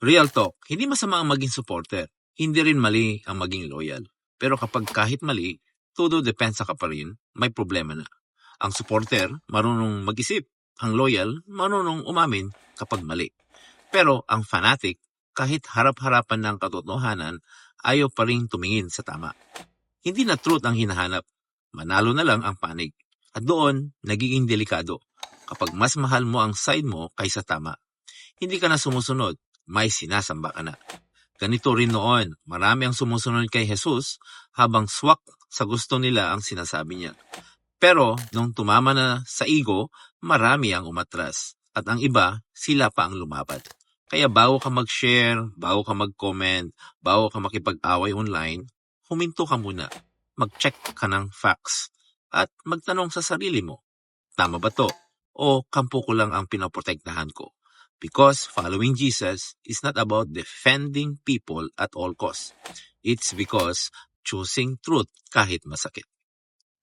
Real talk, hindi masama ang maging supporter. Hindi rin mali ang maging loyal. Pero kapag kahit mali, todo depensa ka pa rin, may problema na. Ang supporter, marunong mag-isip. Ang loyal, marunong umamin kapag mali. Pero ang fanatic, kahit harap-harapan ng katotohanan, ayaw pa rin tumingin sa tama. Hindi na truth ang hinahanap. Manalo na lang ang panig. At doon, nagiging delikado. Kapag mas mahal mo ang side mo kaysa tama, hindi ka na sumusunod, may sinasamba ka na. Ganito rin noon, marami ang sumusunod kay Jesus habang swak sa gusto nila ang sinasabi niya. Pero nung tumama na sa ego, marami ang umatras. At ang iba, sila pa ang lumaban. Kaya bago ka mag-share, bago ka mag-comment, bago ka makipag-away online, huminto ka muna. Mag-check ka ng facts. At magtanong sa sarili mo, tama ba to? O kampo ko lang ang pinoprotektahan ko? Because following Jesus is not about defending people at all costs. It's because choosing truth kahit masakit.